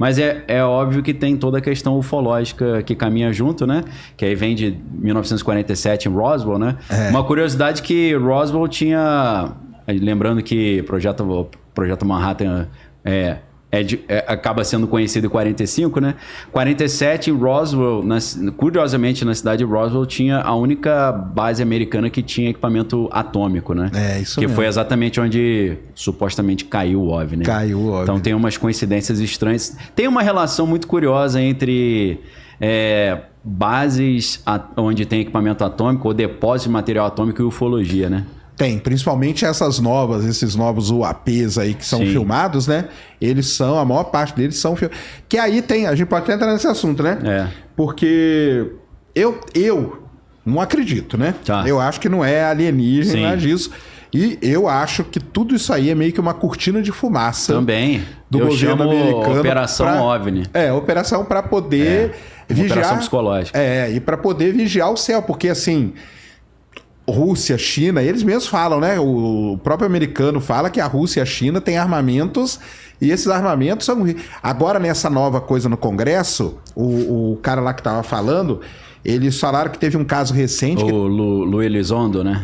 Mas é óbvio que tem toda a questão ufológica que caminha junto, né? Que aí vem de 1947 em Roswell, né? Uma curiosidade que Roswell tinha... Lembrando que o Projeto Manhattan acaba sendo conhecido em 45, né? 47 em Roswell, curiosamente na cidade de Roswell, tinha a única base americana que tinha equipamento atômico, né? Isso que mesmo. foi exatamente onde supostamente caiu o OVNI, né? Caiu o OVNI. Então tem umas coincidências estranhas. Tem uma relação muito curiosa entre bases onde tem equipamento atômico ou depósito de material atômico e ufologia, né? Tem, principalmente esses novos UAPs aí que são filmados, né? A maior parte deles são filmados. Que aí tem, a gente pode até entrar nesse assunto, né? Porque eu não acredito, né? Tá. Eu acho que não é alienígena, nada disso. E eu acho que tudo isso aí é meio que uma cortina de fumaça. Também. Do governo americano. Operação OVNI. Operação para poder vigiar. Operação psicológica. E para poder vigiar o céu, porque assim... Rússia, China, eles mesmos falam, né? O próprio americano fala que a Rússia e a China têm armamentos e esses armamentos são... Agora, nessa nova coisa no Congresso, o cara lá que tava falando, eles falaram que teve um caso recente... Lu Elizondo, né?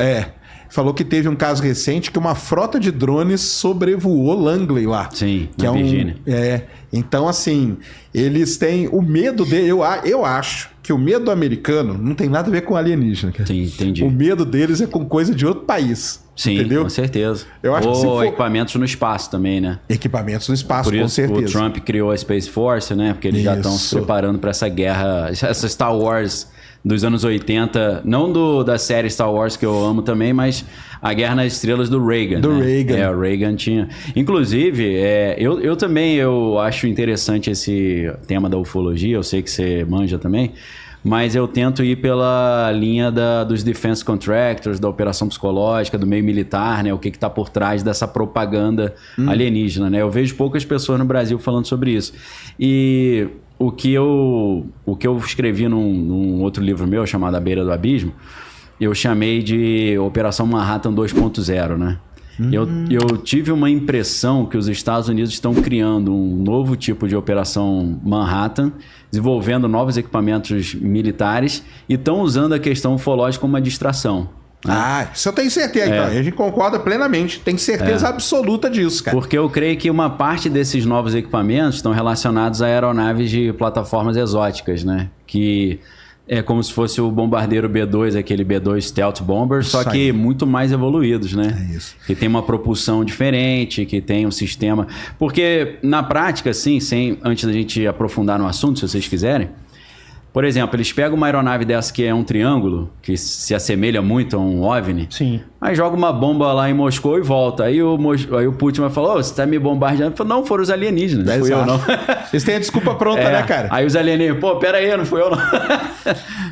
Falou que teve um caso recente que uma frota de drones sobrevoou Langley lá. Sim, que na Virgínia. Então, assim, eles têm o medo dele... Eu acho que o medo americano não tem nada a ver com alienígena. Cara. Sim, entendi. O medo deles é com coisa de outro país. Sim, entendeu? Com certeza. Eu acho Ou equipamentos no espaço também, né? Equipamentos no espaço, Por isso, com certeza. o Trump criou a Space Force, né? Porque eles já estão se preparando para essa guerra, essa Star Wars dos anos 80, não da série Star Wars, que eu amo também, mas a Guerra nas Estrelas do Reagan. Reagan. O Reagan tinha... Inclusive, eu também acho interessante esse tema da ufologia, eu sei que você manja também, mas eu tento ir pela linha dos defense contractors, da operação psicológica, do meio militar, né? O que está por trás dessa propaganda alienígena, né? Eu vejo poucas pessoas no Brasil falando sobre isso. E o que eu escrevi num outro livro meu, chamado A Beira do Abismo, eu chamei de Operação Manhattan 2.0, né? Eu tive uma impressão que os Estados Unidos estão criando um novo tipo de Operação Manhattan, desenvolvendo novos equipamentos militares e estão usando a questão ufológica como uma distração. Isso eu tenho certeza. Então, a gente concorda plenamente. Tem certeza absoluta disso, cara. Porque eu creio que uma parte desses novos equipamentos estão relacionados a aeronaves de plataformas exóticas, né? Que... é como se fosse o bombardeiro B-2, aquele B-2 Stealth Bomber, só que muito mais evoluídos, né? É isso. Que tem uma propulsão diferente, que tem um sistema... Porque, na prática, assim, antes da gente aprofundar no assunto, se vocês quiserem, por exemplo, eles pegam uma aeronave dessa que é um triângulo, que se assemelha muito a um OVNI, Sim. aí joga uma bomba lá em Moscou e volta. Aí o Putin vai falar, você tá me bombardeando? Eu falo, não, foram os alienígenas, não fui eu não. Eles têm a desculpa pronta, né, cara? Aí os alienígenas, pera aí, não fui eu não.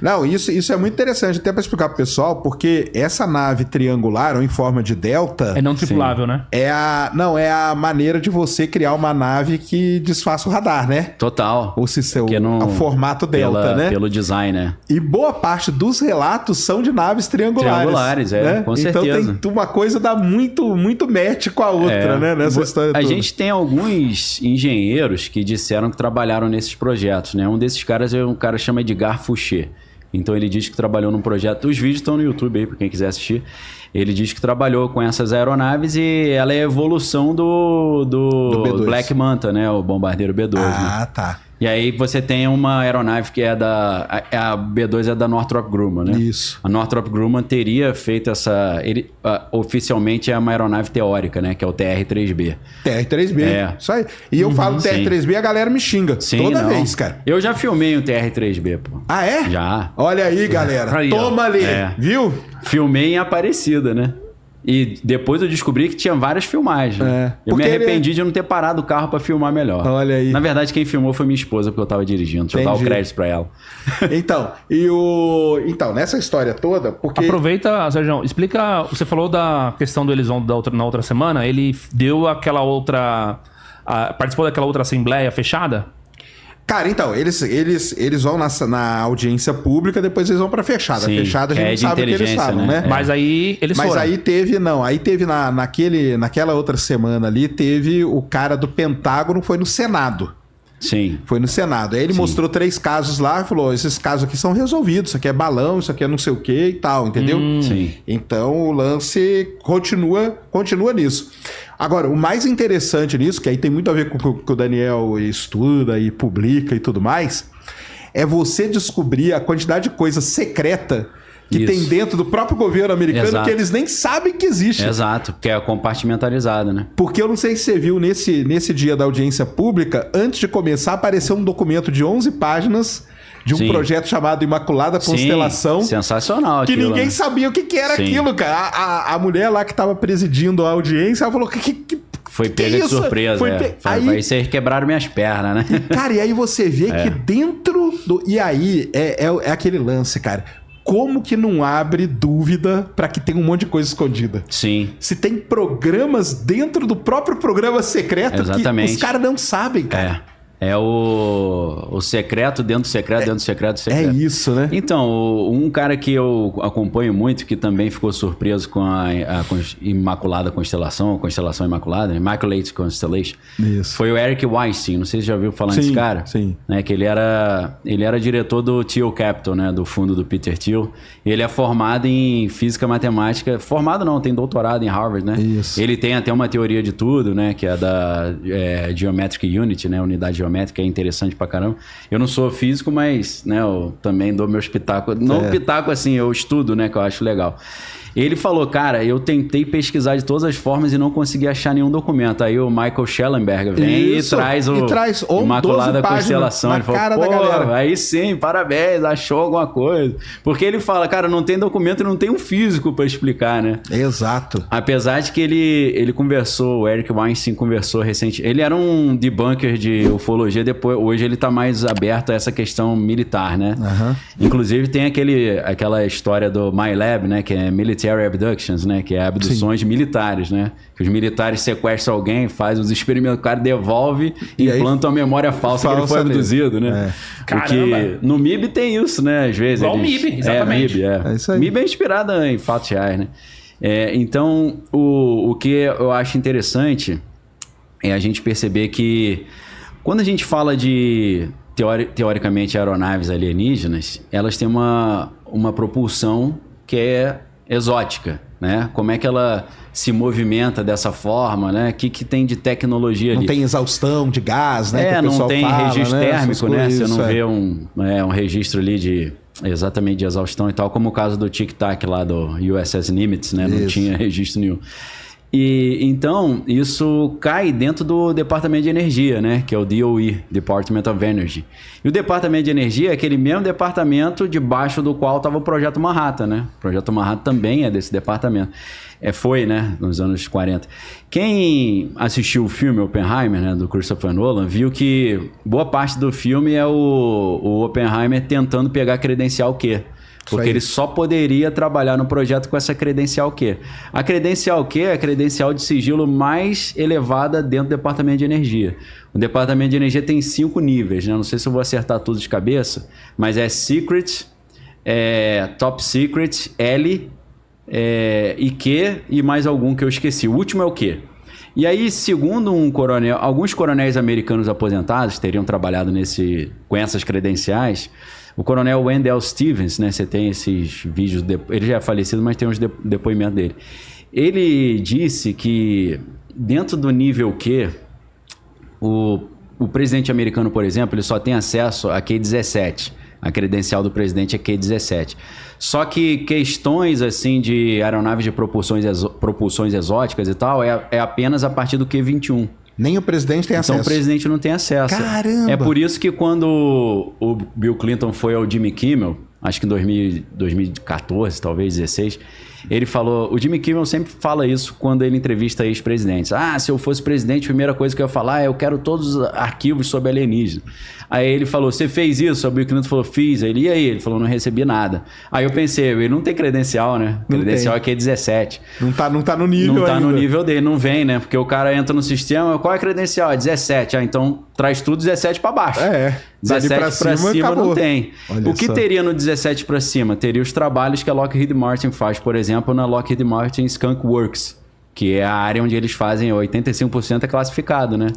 Não, isso é muito interessante, até para explicar pro pessoal, porque essa nave triangular, ou em forma de delta... É não tripulável, né? É a maneira de você criar uma nave que desfaça o radar, né? Total. O formato delta, né? Pelo design, né? E boa parte dos relatos são de naves triangulares. Né? Com certeza. Então tem uma coisa dá muito match com a outra, né? Nessa história toda. A gente tem alguns engenheiros que disseram que trabalharam nesses projetos, né? Um desses caras é um cara que chama Edgar Fouché. Então ele diz que trabalhou num projeto... Os vídeos estão no YouTube aí, para quem quiser assistir. Ele diz que trabalhou com essas aeronaves e ela é a evolução do Black Manta, né? O bombardeiro B-2. Ah, tá. E aí você tem uma aeronave que a B-2 é da Northrop Grumman, né? Isso. A Northrop Grumman teria feito oficialmente é uma aeronave teórica, né? Que é o TR-3B. TR-3B, isso aí. E eu falo TR-3B, a galera me xinga toda vez, cara. Eu já filmei um TR-3B, pô. Ah, é? Já. Olha aí, galera. Aí, toma ali, viu? Filmei em Aparecida, né? E depois eu descobri que tinha várias filmagens. Eu me arrependi de não ter parado o carro pra filmar melhor. Olha aí. Na verdade, quem filmou foi minha esposa, porque eu tava dirigindo. Deixa eu dar o crédito pra ela. Então, nessa história toda, porque... Aproveita, Sérgio, explica... Você falou da questão do Elizondo na outra semana. Ele deu aquela outra... participou daquela outra assembleia fechada? Cara, então, eles vão na audiência pública, depois eles vão pra fechada. Sim, Fechada a gente não sabe o que eles falam, né? Mas aí eles foram. Mas aí teve naquela outra semana ali, teve o cara do Pentágono, foi no Senado. Sim. Foi no Senado. Aí ele mostrou 3 casos lá e falou: esses casos aqui são resolvidos, isso aqui é balão, isso aqui é não sei o que e tal, entendeu? Sim. Então o lance continua nisso. Agora, o mais interessante nisso, que aí tem muito a ver com o que o Daniel estuda e publica e tudo mais, é você descobrir a quantidade de coisa secreta que tem dentro do próprio governo americano que eles nem sabem que existe. Exato, porque é compartimentalizado, né? Porque eu não sei se você viu nesse dia da audiência pública, antes de começar, apareceu um documento de 11 páginas de um projeto chamado Imaculada Constelação. Sensacional que aquilo, ninguém né? sabia o que era aquilo, cara. A mulher lá que estava presidindo a audiência, ela falou foi pega de surpresa. Aí vocês quebraram minhas pernas, né? Cara, e aí você vê que dentro do... E aí é aquele lance, cara. Como que não abre dúvida para que tem um monte de coisa escondida? Sim. Se tem programas dentro do próprio programa secreto Exatamente. Que os caras não sabem, cara. É o secreto dentro do secreto, dentro do secreto do secreto. É isso, né? Então, um cara que eu acompanho muito, que também ficou surpreso com a Imaculada Constelação, a Constelação Imaculada, Immaculate Constellation, foi o Eric Weinstein. Não sei se já ouviu falar desse cara. Sim. Né, que ele era diretor do Thiel Capital, né, do fundo do Peter Thiel. Ele é formado em física matemática. Formado não, tem doutorado em Harvard, né? Isso. Ele tem até uma teoria de tudo, né, que é da Geometric Unity, né, unidade geométrica, é interessante pra caramba. Eu não sou físico, mas, né, eu também dou meus pitacos. Não pitaco assim, eu estudo, né, que eu acho legal. Ele falou, cara, eu tentei pesquisar de todas as formas e não consegui achar nenhum documento. Aí o Michael Schellenberg vem e traz o Imaculada Constelação. Ele falou, pô, aí sim, parabéns, achou alguma coisa. Porque ele fala, cara, não tem documento e não tem um físico pra explicar, né? Exato. Apesar de que ele conversou, o Eric Weinstein conversou recente. Ele era um debunker de ufologia, hoje ele tá mais aberto a essa questão militar, né? Inclusive tem aquela história do MyLab, né, que é Military Abductions, né? Que é abduções militares, né? Que os militares sequestram alguém, fazem os experimentos, o cara devolve e implantam a memória falsa que ele foi abduzido, né? Porque no MIB tem isso, né? Às vezes. Igual o MIB, exatamente. MIB, é isso aí. MIB é inspirada em fatos reais, né? Então, o que eu acho interessante é a gente perceber que quando a gente fala de, teoricamente, aeronaves alienígenas, elas têm uma propulsão que é exótica, né? Como é que ela se movimenta dessa forma, né? O que tem de tecnologia ali? Não tem exaustão de gás, né? Que o pessoal não tem fala, registro térmico, né? Você não vê um registro ali de exaustão e tal, como o caso do Tic Tac lá do USS Nimitz, né? Não tinha registro nenhum. E então isso cai dentro do Departamento de Energia, né? Que é o DOE, Department of Energy. E o Departamento de Energia é aquele mesmo departamento debaixo do qual estava o Projeto Manhattan, né? O Projeto Manhattan também é desse departamento. Foi, né? Nos anos 40. Quem assistiu o filme Oppenheimer, né? Do Christopher Nolan, viu que boa parte do filme é o Oppenheimer tentando pegar a credencial Q. Porque ele só poderia trabalhar no projeto com essa credencial Q. A credencial Q é a credencial de sigilo mais elevada dentro do Departamento de Energia. O Departamento de Energia tem 5 níveis, né? Não sei se eu vou acertar tudo de cabeça, mas é Secret, Top Secret, L, e Q e mais algum que eu esqueci. O último é o Q. E aí, segundo alguns coronéis americanos aposentados teriam trabalhado com essas credenciais. O coronel Wendell Stevens, né? Você tem esses vídeos... Ele já é falecido, mas tem uns depoimentos dele. Ele disse que dentro do nível Q, o presidente americano, por exemplo, ele só tem acesso a Q-17. A credencial do presidente é Q-17. Só que questões assim de aeronaves de propulsões exóticas e tal é apenas a partir do Q-21. Nem o presidente tem acesso. Então o presidente não tem acesso. Caramba! É por isso que quando o Bill Clinton foi ao Jimmy Kimmel, acho que em 2014, talvez 2016, ele falou... O Jimmy Kimmel sempre fala isso quando ele entrevista ex-presidentes. Se eu fosse presidente, a primeira coisa que eu ia falar é eu quero todos os arquivos sobre alienígena. Aí ele falou, você fez isso? O Bill Clinton falou, fiz. Ele, e aí? Ele falou, não recebi nada. Aí eu pensei, ele não tem credencial, né? Credencial aqui é 17. Não tá no nível Não tá ainda. no nível dele, não vem, né? Porque o cara entra no sistema, qual é a credencial? 17. Então traz tudo 17 para baixo. 17 para cima acabou. não tem. Olha o que só. teria no 17 para cima? Teria os trabalhos que a Lockheed Martin faz, por exemplo, na Lockheed Martin Skunk Works, que é a área onde eles fazem 85% é classificado, né?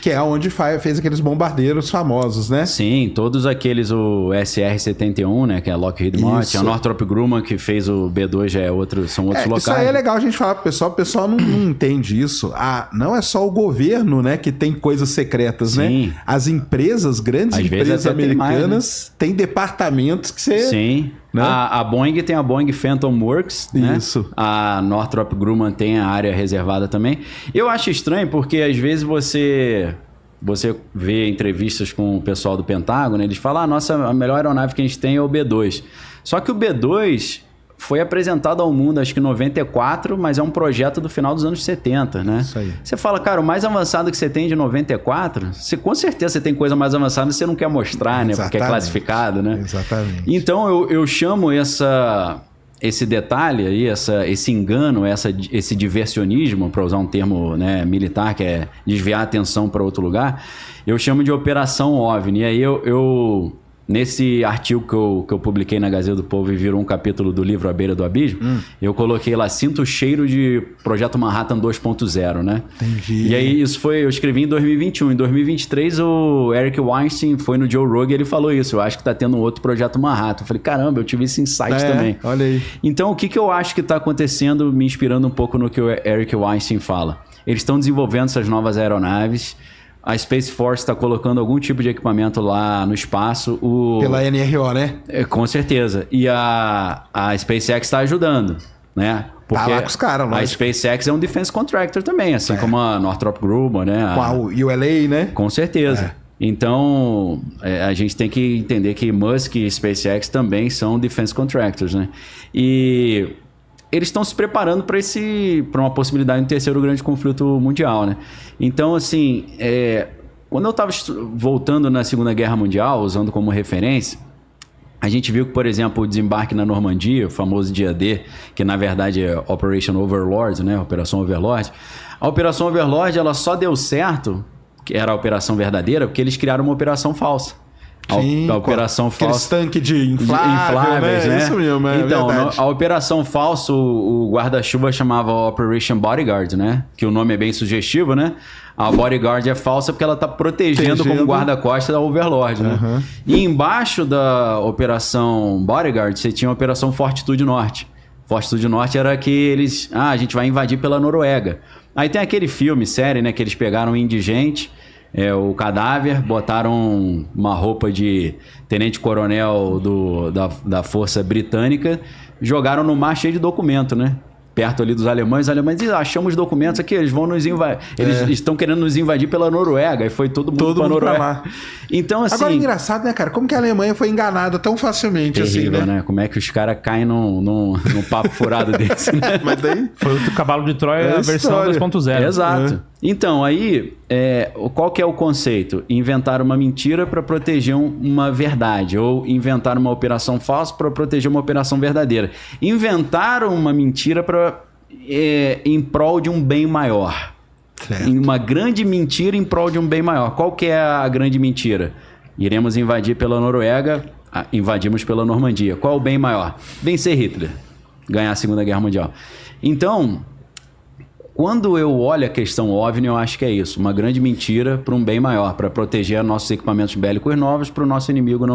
Que é onde fez aqueles bombardeiros famosos, né? Sim, todos aqueles, o SR-71, né, que é a Lockheed Martin, a Northrop Grumman, que fez o B-2, são outros locais. Isso aí é legal a gente falar pro pessoal, o pessoal não entende isso. Não é só o governo, né, que tem coisas secretas, né? As empresas, grandes Às empresas americanas, né? têm departamentos que você... Sim. Né? A Boeing tem a Boeing Phantom Works, né? Isso. A Northrop Grumman tem a área reservada também. Eu acho estranho porque às vezes você vê entrevistas com o pessoal do Pentágono, eles falam, a melhor aeronave que a gente tem é o B-2. Só que o B-2 foi apresentado ao mundo, acho que em 94, mas é um projeto do final dos anos 70, né? Isso aí. Você fala, cara, o mais avançado que você tem de 94, com certeza você tem coisa mais avançada e você não quer mostrar, né? Porque é classificado, né? Exatamente. Então, eu chamo esse detalhe aí, esse engano, esse diversionismo, para usar um termo, né, militar, que é desviar a atenção para outro lugar, eu chamo de Operação OVNI. E aí nesse artigo que eu publiquei na Gazeta do Povo e virou um capítulo do livro A Beira do Abismo, eu coloquei lá, sinto o cheiro de Projeto Manhattan 2.0, né? Entendi. E aí eu escrevi em 2021. Em 2023, o Eric Weinstein foi no Joe Rogan e ele falou isso. Eu acho que tá tendo um outro Projeto Manhattan. Eu falei, caramba, eu tive esse insight também. Olha aí. Então, o que eu acho que tá acontecendo, me inspirando um pouco no que o Eric Weinstein fala? Eles estão desenvolvendo essas novas aeronaves. A Space Force está colocando algum tipo de equipamento lá no espaço. Pela NRO, né? Com certeza. E a SpaceX está ajudando, né? Porque tá lá com os caras, a SpaceX é um defense contractor também, assim como a Northrop Grumman, né? Com a ULA, né? Com certeza. Então, a gente tem que entender que Musk e SpaceX também são defense contractors, né? E eles estão se preparando para uma possibilidade de um terceiro grande conflito mundial, né? Então, assim, quando eu estava voltando na Segunda Guerra Mundial, usando como referência, a gente viu que, por exemplo, o desembarque na Normandia, o famoso dia D, que na verdade é Operation Overlord, né? Operação Overlord. A Operação Overlord, ela só deu certo, que era a operação verdadeira, porque eles criaram uma operação falsa. Sim, a operação falsa. Aqueles tanques de infláveis, né? Isso mesmo, Então, verdade. a operação falsa, o guarda-chuva chamava Operation Bodyguard, né? Que o nome é bem sugestivo, né? A Bodyguard é falsa porque ela está protegendo como guarda-costas da Overlord, né? E embaixo da Operação Bodyguard, você tinha a Operação Fortitude Norte. Fortitude Norte era que eles... a gente vai invadir pela Noruega. Aí tem aquele filme, série, né? Que eles pegaram um indigente... o cadáver, botaram uma roupa de tenente-coronel da Força Britânica, jogaram no mar cheio de documento, né? Perto ali dos alemães. Os alemães dizem, achamos documentos aqui, eles vão nos invadir. Eles estão querendo nos invadir pela Noruega. E foi todo mundo pra Noruega. Pra lá. Então, assim... Agora, engraçado, né, cara? Como que a Alemanha foi enganada tão facilmente terrível, assim, né? Como é que os caras caem num papo furado desse, né? Mas daí... Foi o cavalo de Troia, a versão 2.0. Exato. Então, aí, qual que é o conceito? Inventar uma mentira para proteger uma verdade, ou inventar uma operação falsa para proteger uma operação verdadeira. Inventaram uma mentira em prol de um bem maior. Certo. Uma grande mentira em prol de um bem maior. Qual que é a grande mentira? Iremos invadir pela Noruega, invadimos pela Normandia. Qual o bem maior? Vencer Hitler, ganhar a Segunda Guerra Mundial. Então... Quando eu olho a questão OVNI, eu acho que é isso. Uma grande mentira para um bem maior, para proteger nossos equipamentos bélicos novos, para o nosso inimigo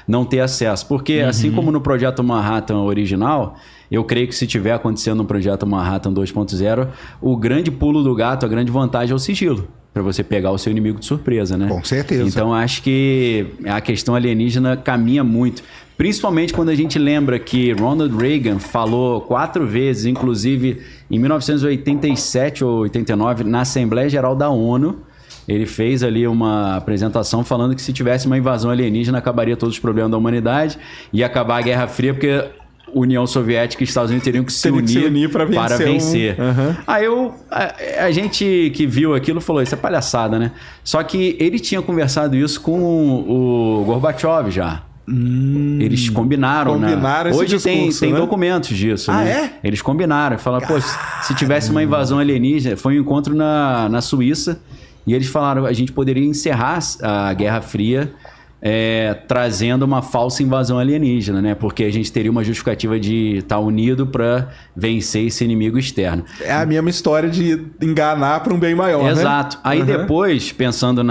não ter acesso. Porque, assim como no Projeto Manhattan original, eu creio que se tiver acontecendo no Projeto Manhattan 2.0, o grande pulo do gato, a grande vantagem é o sigilo. Para você pegar o seu inimigo de surpresa, né? Com certeza. Então, acho que a questão alienígena caminha muito. Principalmente quando a gente lembra que Ronald Reagan falou 4 vezes, inclusive em 1987 ou 89, na Assembleia Geral da ONU, ele fez ali uma apresentação falando que se tivesse uma invasão alienígena acabaria todos os problemas da humanidade e acabar a Guerra Fria, porque União Soviética e Estados Unidos teriam que se unir para vencer. Aí a gente que viu aquilo falou, isso é palhaçada, né? Só que ele tinha conversado isso com o Gorbachev já. Eles combinaram hoje discurso, tem documentos disso, né? Eles combinaram, falaram, pô, se tivesse uma invasão alienígena, foi um encontro na Suíça, e eles falaram, a gente poderia encerrar a Guerra Fria trazendo uma falsa invasão alienígena, né? Porque a gente teria uma justificativa de estar unido para vencer esse inimigo externo. É a mesma história de enganar para um bem maior, né? Exato. Aí depois, pensando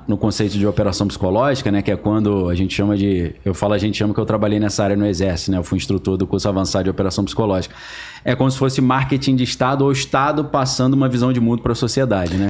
no conceito de operação psicológica, né? Que é quando a gente chama de... a gente chama que eu trabalhei nessa área no Exército, né? Eu fui instrutor do curso avançado de operação psicológica. É como se fosse marketing de Estado ou Estado passando uma visão de mundo para a sociedade, né?